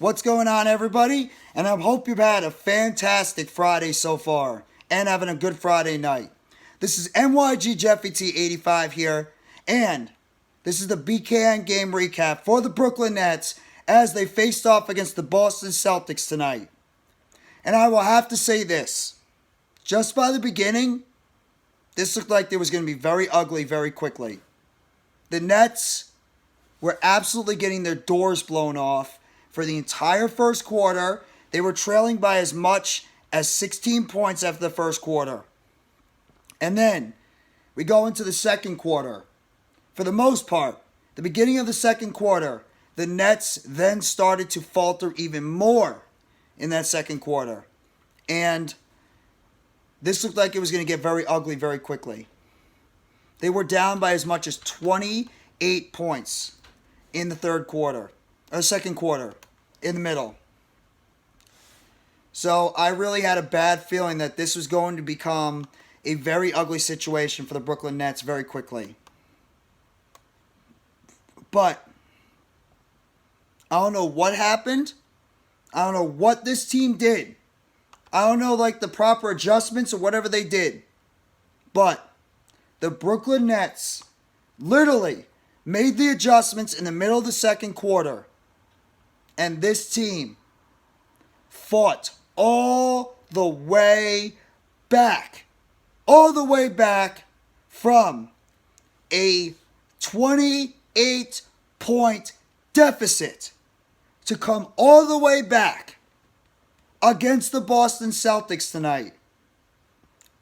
What's going on, everybody? And I hope you've had a fantastic Friday so far and having a good Friday night. This is NYG Jeffy T85 here, and this is the BKN Game Recap for the BrooklynNets as they faced off against the Boston Celtics tonight. And I will have to say this, just by the beginning, this looked like it was going to be very ugly very quickly. The Nets were absolutely getting their doors blown off for the entire first quarter. They were trailing by as much as 16 points after the first quarter. And then we go into the second quarter. For the most part, the beginning of the second quarter, the Nets then started to falter even more in that second quarter. And this looked like it was going to get very ugly very quickly. They were down by as much as 28 points in the second quarter, in the middle. So I really had a bad feeling that this was going to become a very ugly situation for the Brooklyn Nets very quickly. But I don't know what happened. I don't know what this team did. I don't know the proper adjustments or whatever they did. But the Brooklyn Nets literally made the adjustments in the middle of the second quarter. And this team fought all the way back from a 28-point deficit to come all the way back against the Boston Celtics tonight.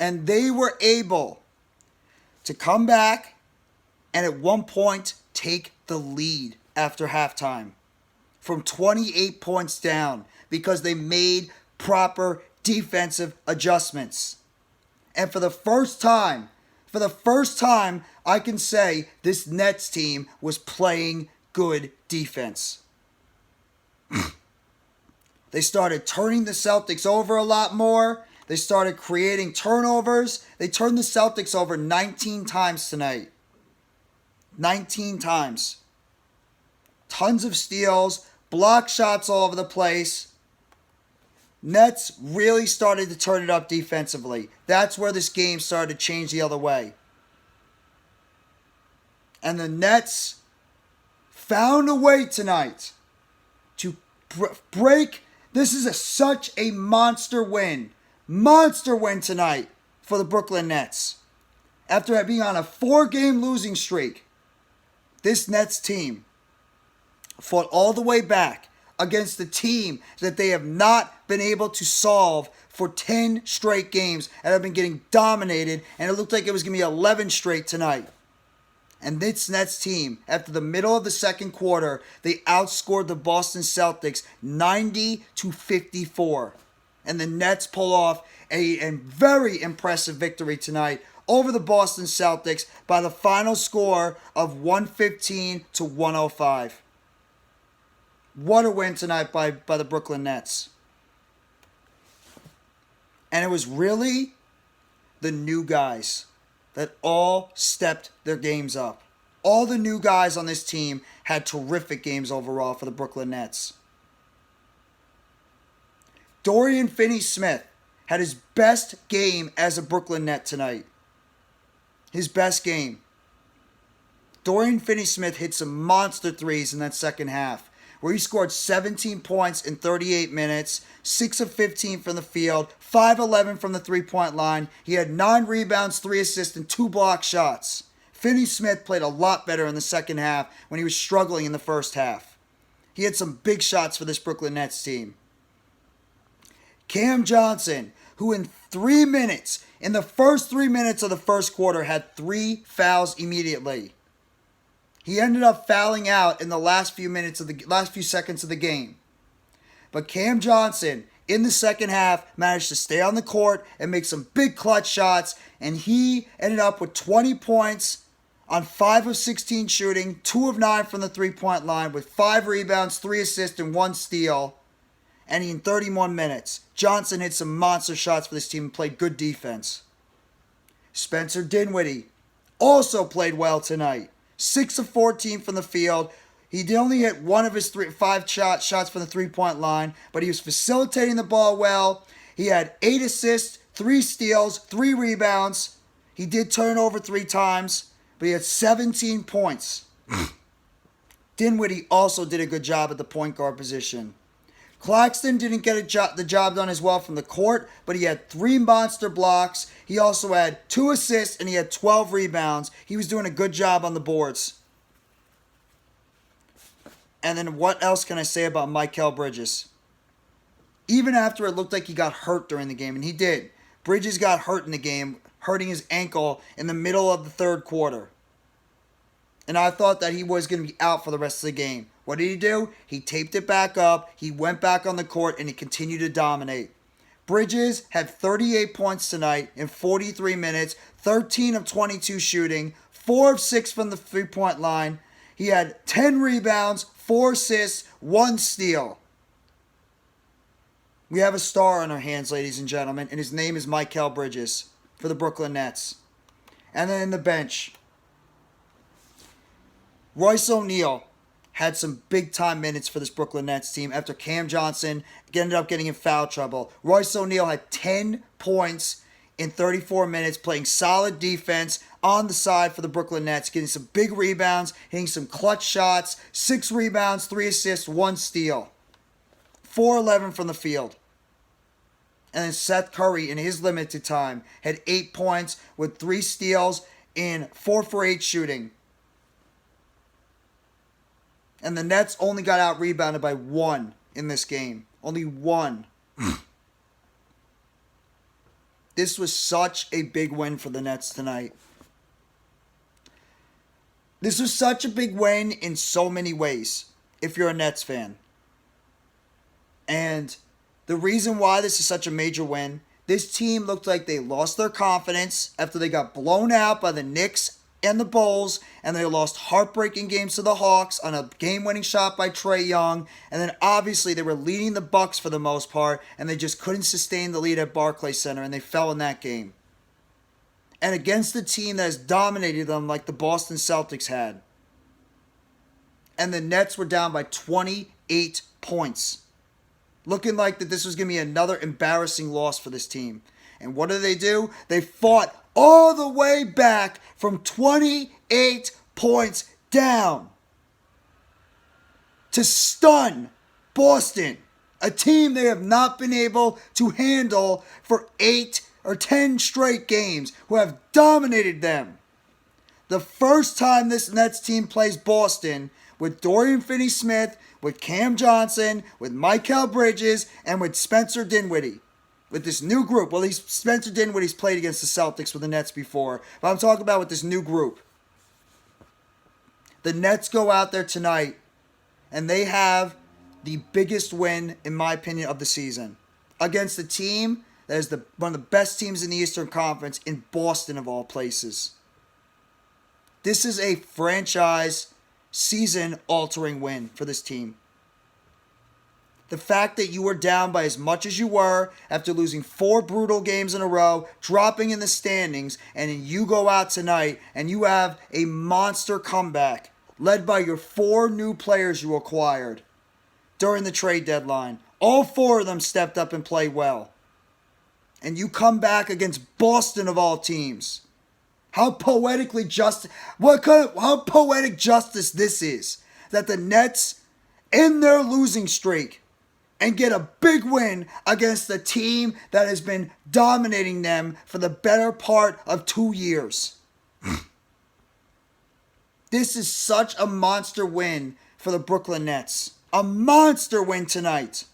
And they were able to come back and at one point take the lead after halftime from 28 points down because they made proper defensive adjustments. And for the first time, I can say this Nets team was playing good defense. They started turning the Celtics over a lot more. They started creating turnovers. They turned the Celtics over 19 times tonight. 19 times. Tons of steals, block shots all over the place. Nets really started to turn it up defensively. That's where this game started to change the other way. And the Nets found a way tonight to break. This is such a monster win. Monster win tonight for the Brooklyn Nets. After being on a 4-game losing streak, this Nets team fought all the way back against the team that they have not been able to solve for 10 straight games and have been getting dominated, and it looked like it was going to be 11 straight tonight. And this Nets team, after the middle of the second quarter, they outscored the Boston Celtics 90-54. And the Nets pull off a very impressive victory tonight over the Boston Celtics by the final score of 115-105. What a win tonight by the Brooklyn Nets. And it was really the new guys that all stepped their games up. All the new guys on this team had terrific games overall for the Brooklyn Nets. Dorian Finney-Smith had his best game as a Brooklyn Net tonight. His best game. Dorian Finney-Smith hit some monster threes in that second half, where he scored 17 points in 38 minutes, 6 of 15 from the field, 5-11 from the three-point line. He had 9 rebounds, 3 assists, and 2 block shots. Finney-Smith played a lot better in the second half when he was struggling in the first half. He had some big shots for this Brooklyn Nets team. Cam Johnson, who in the first 3 minutes of the first quarter, had 3 fouls immediately. He ended up fouling out in the last few seconds of the game. But Cam Johnson, in the second half, managed to stay on the court and make some big clutch shots, and he ended up with 20 points on 5 of 16 shooting, 2 of 9 from the three-point line, with 5 rebounds, 3 assists, and 1 steal. And in 31 minutes, Johnson hit some monster shots for this team and played good defense. Spencer Dinwiddie also played well tonight. 6 of 14 from the field. He did only hit one of his five shots from the three-point line, but he was facilitating the ball well. He had 8 assists, 3 steals, 3 rebounds. He did turn over 3 times, but he had 17 points. Dinwiddie also did a good job at the point guard position. Claxton didn't get the job done as well from the court, but he had 3 monster blocks. He also had 2 assists, and he had 12 rebounds. He was doing a good job on the boards. And then what else can I say about Mikal Bridges? Even after it looked like he got hurt during the game, and he did. Bridges got hurt in the game, hurting his ankle in the middle of the third quarter. And I thought that he was going to be out for the rest of the game. What did he do? He taped it back up, he went back on the court, and he continued to dominate. Bridges had 38 points tonight in 43 minutes, 13 of 22 shooting, 4 of 6 from the three-point line. He had 10 rebounds, 4 assists, 1 steal. We have a star on our hands, ladies and gentlemen, and his name is Mikal Bridges for the Brooklyn Nets. And then in the bench, Royce O'Neal had some big-time minutes for this Brooklyn Nets team after Cam Johnson ended up getting in foul trouble. Royce O'Neal had 10 points in 34 minutes, playing solid defense on the side for the Brooklyn Nets, getting some big rebounds, hitting some clutch shots, 6 rebounds, 3 assists, 1 steal. 4-11 from the field. And then Seth Curry, in his limited time, had 8 points with 3 steals in 4 for 8 shooting. And the Nets only got out-rebounded by 1 in this game. Only 1. This was such a big win for the Nets tonight. This was such a big win in so many ways, if you're a Nets fan. And the reason why this is such a major win, this team looked like they lost their confidence after they got blown out by the Knicks and the Bulls, and they lost heartbreaking games to the Hawks on a game-winning shot by Trae Young, and then obviously they were leading the Bucks for the most part, and they just couldn't sustain the lead at Barclays Center, and they fell in that game. And against a team that has dominated them like the Boston Celtics had. And the Nets were down by 28 points. Looking like that this was going to be another embarrassing loss for this team. And what did they do? They fought all the way back from 28 points down to stun Boston, a team they have not been able to handle for 8 or 10 straight games, who have dominated them. The first time this Nets team plays Boston with Dorian Finney-Smith, with Cam Johnson, with Mikal Bridges, and with Spencer Dinwiddie. With this new group. Well, Spencer Dinwiddie's played against the Celtics with the Nets before. But I'm talking about with this new group. The Nets go out there tonight, and they have the biggest win, in my opinion, of the season. Against a team that is one of the best teams in the Eastern Conference, in Boston of all places. This is a franchise season-altering win for this team. The fact that you were down by as much as you were after losing 4 brutal games in a row, dropping in the standings, and then you go out tonight and you have a monster comeback led by your 4 new players you acquired during the trade deadline. All 4 of them stepped up and played well. And you come back against Boston of all teams. How poetically just, how poetic justice this is. That the Nets end their losing streak and get a big win against a team that has been dominating them for the better part of 2 years. This is such a monster win for the Brooklyn Nets. A monster win tonight.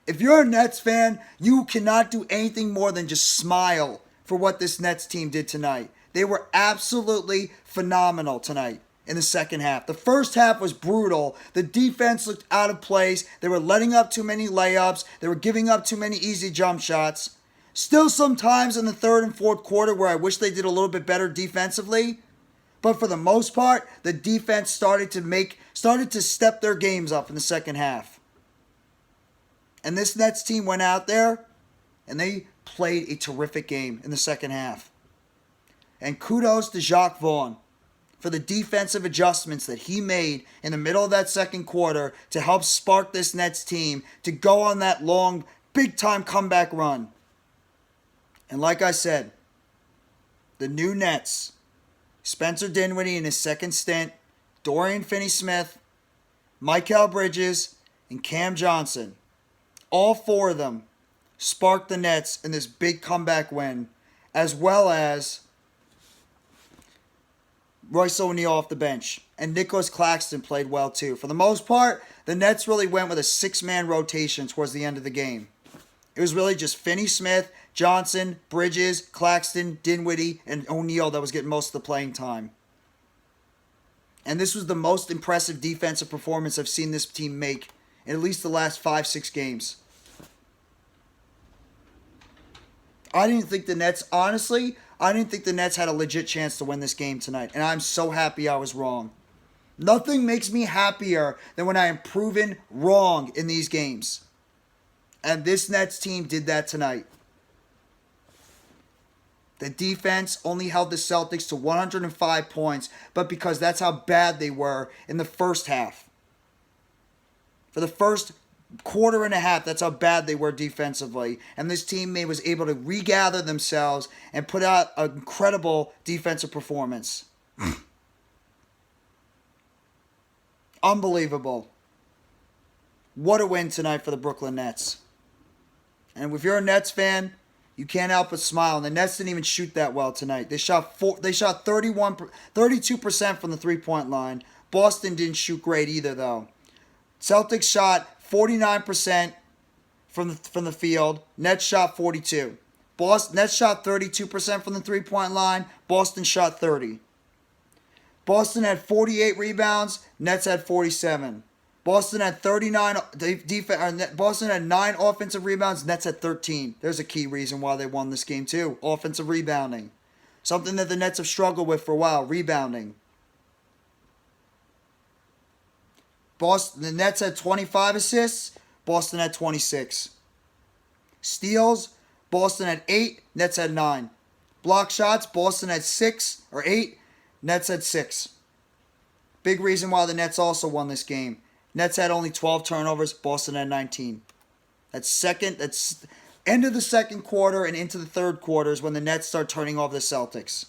If you're a Nets fan, you cannot do anything more than just smile for what this Nets team did tonight. They were absolutely phenomenal tonight in the second half. The first half was brutal. The defense looked out of place. They were letting up too many layups. They were giving up too many easy jump shots. Still sometimes in the third and fourth quarter where I wish they did a little bit better defensively. But for the most part, the defense started to step their games up in the second half. And this Nets team went out there and they played a terrific game in the second half. And kudos to Jacque Vaughn. for the defensive adjustments that he made in the middle of that second quarter to help spark this Nets team to go on that long, big-time comeback run. And like I said, the new Nets, Spencer Dinwiddie in his second stint, Dorian Finney-Smith, Mikal Bridges, and Cam Johnson, all four of them sparked the Nets in this big comeback win, as well as Royce O'Neal off the bench. And Nicolas Claxton played well too. For the most part, the Nets really went with a six-man rotation towards the end of the game. It was really just Finney-Smith, Johnson, Bridges, Claxton, Dinwiddie, and O'Neal that was getting most of the playing time. And this was the most impressive defensive performance I've seen this team make in at least the last 5-6 games. I didn't think the Nets, honestly, I didn't think the Nets had a legit chance to win this game tonight. And I'm so happy I was wrong. Nothing makes me happier than when I am proven wrong in these games. And this Nets team did that tonight. The defense only held the Celtics to 105 points, but because that's how bad they were in the first half. For the first quarter and a half, that's how bad they were defensively. And this team was able to regather themselves and put out an incredible defensive performance. Unbelievable. What a win tonight for the Brooklyn Nets. And if you're a Nets fan, you can't help but smile. And the Nets didn't even shoot that well tonight. They shot 32% from the three-point line. Boston didn't shoot great either, though. Celtics shot 49% from the field. Nets shot 42%. Nets shot 32% from the three-point line. Boston shot 30%. Boston had 48 rebounds. Nets had 47. Boston had 39 Boston had 9 offensive rebounds. Nets had 13. There's a key reason why they won this game too. Offensive rebounding. Something that the Nets have struggled with for a while. Rebounding. The Nets had 25 assists. Boston had 26. Steals. Boston had 8. Nets had 9. Block shots. Boston had 6 or 8. Nets had 6. Big reason why the Nets also won this game. Nets had only 12 turnovers. Boston had 19. That's end of the second quarter and into the third quarter is when the Nets start turning over the Celtics.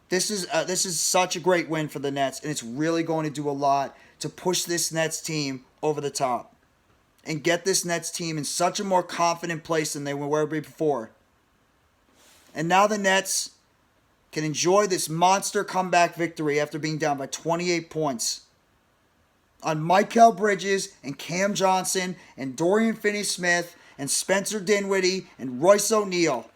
This is such a great win for the Nets, and it's really going to do a lot to push this Nets team over the top and get this Nets team in such a more confident place than they were before. And now the Nets can enjoy this monster comeback victory after being down by 28 points on Mikal Bridges and Cam Johnson and Dorian Finney-Smith and Spencer Dinwiddie and Royce O'Neal.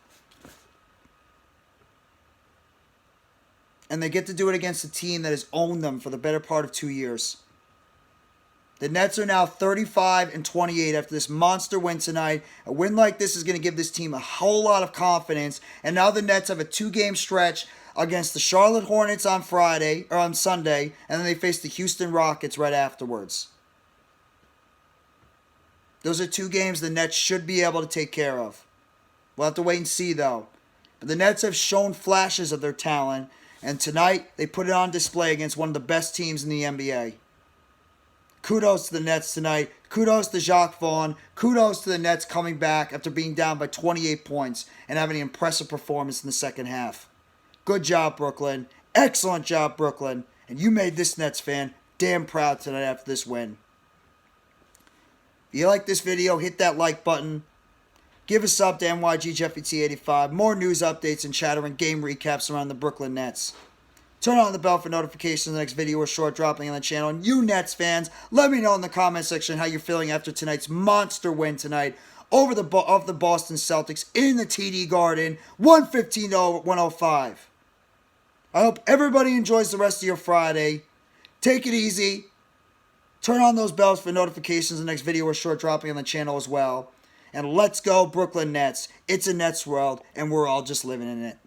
And they get to do it against a team that has owned them for the better part of 2 years. The Nets are now 35-28 after this monster win tonight. A win like this is going to give this team a whole lot of confidence. And now the Nets have a 2-game stretch against the Charlotte Hornets on Sunday, and then they face the Houston Rockets right afterwards. Those are 2 games the Nets should be able to take care of. We'll have to wait and see, though. But the Nets have shown flashes of their talent, and tonight they put it on display against one of the best teams in the NBA. Kudos to the Nets tonight. Kudos to Jacque Vaughn. Kudos to the Nets coming back after being down by 28 points and having an impressive performance in the second half. Good job, Brooklyn. Excellent job, Brooklyn. And you made this Nets fan damn proud tonight after this win. If you like this video, hit that like button. Give a sub to NYGJeffyT85. More news updates and chatter and game recaps around the Brooklyn Nets. Turn on the bell for notifications of the next video or short dropping on the channel. And you Nets fans, let me know in the comment section how you're feeling after tonight's monster win tonight over the Boston Celtics in the TDGarden, 115-105. I hope everybody enjoys the rest of your Friday. Take it easy. Turn on those bells for notifications of the next video or short dropping on the channel as well. And let's go Brooklyn Nets. It's a Nets world, and we're all just living in it.